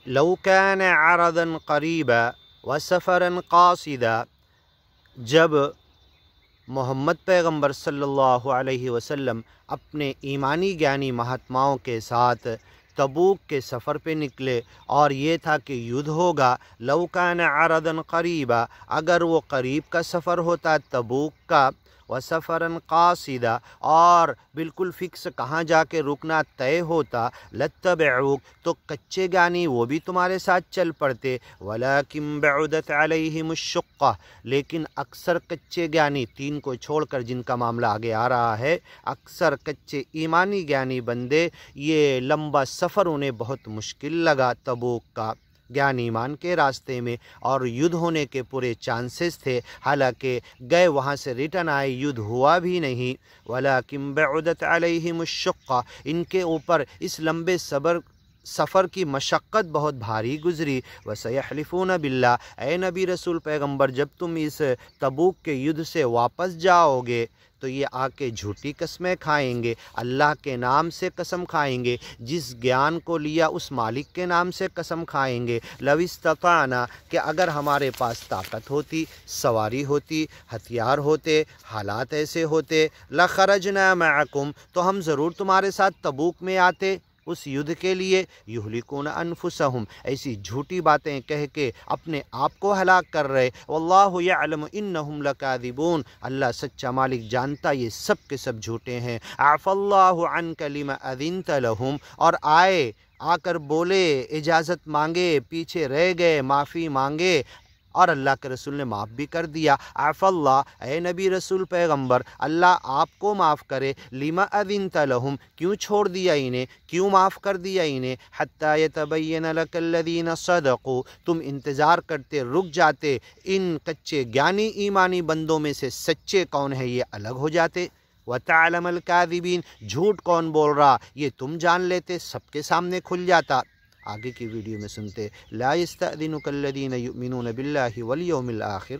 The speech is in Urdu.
لو کان عرضا قریبا وسفرا قاصدا، جب محمد پیغمبر صلی اللہ علیہ وسلم اپنے ایمانی گیانی مہاتماؤں کے ساتھ تبوک کے سفر پہ نکلے اور یہ تھا کہ یدھ ہوگا، لو کان عرضا قریبا، اگر وہ قریب کا سفر ہوتا تبوک کا، وسفرا قاصدا، اور بالکل فکس کہاں جا کے رکنا طے ہوتا، لاتبعوک، تو کچے گانی وہ بھی تمہارے ساتھ چل پڑتے، ولکن بعدت علیہم الشقہ، لیکن اکثر کچے گیانی، تین کو چھوڑ کر جن کا معاملہ آگے آ رہا ہے، اکثر کچے ایمانی گیانی بندے یہ لمبا سفر انہیں بہت مشکل لگا تبوک کا گیان ایمان کے راستے میں، اور یدھ ہونے کے پورے چانسز تھے، حالانکہ گئے وہاں سے ریٹرن آئے، یدھ ہوا بھی نہیں، ولیکن بعدت علیہم الشقہ، ان کے اوپر اس لمبے سفر کی مشقت بہت بھاری گزری، وسیحلفون باللہ، اے نبی رسول پیغمبر جب تم اس تبوک کے یدھ سے واپس جاؤ گے تو یہ آ کے جھوٹی قسمیں کھائیں گے، اللہ کے نام سے قسم کھائیں گے، جس گیان کو لیا اس مالک کے نام سے قسم کھائیں گے، لو استطعنا، کہ اگر ہمارے پاس طاقت ہوتی، سواری ہوتی، ہتھیار ہوتے، حالات ایسے ہوتے، لخرجنا معکم، تو ہم ضرور تمہارے ساتھ تبوک میں آتے اس یدھ کے لیے، یہلکون انفسہم، ایسی جھوٹی باتیں کہہ کے اپنے آپ کو ہلاک کر رہے، واللہ یعلم انہم لکاذبون، اللہ سچا مالک جانتا یہ سب کے سب جھوٹے ہیں، عفا اللہ عنک لما اذنت لہم، اور آ کر بولے، اجازت مانگے، پیچھے رہ گئے، معافی مانگے، اور اللہ کے رسول نے معاف بھی کر دیا، عفا اللہ، اے نبی رسول پیغمبر اللہ آپ کو معاف کرے، لما اذنت لہم، کیوں چھوڑ دیا انہیں، کیوں معاف کر دیا انہیں، حتی یتبین لک الذین صدقوا، تم انتظار کرتے، رک جاتے، ان کچے گیانی ایمانی بندوں میں سے سچے کون ہیں یہ الگ ہو جاتے، وتعلم الکاذبین، جھوٹ کون بول رہا یہ تم جان لیتے، سب کے سامنے کھل جاتا۔ آگے کی ویڈیو میں سنتے، لا یستأذنک الذین یؤمنون باللہ والیوم الآخر۔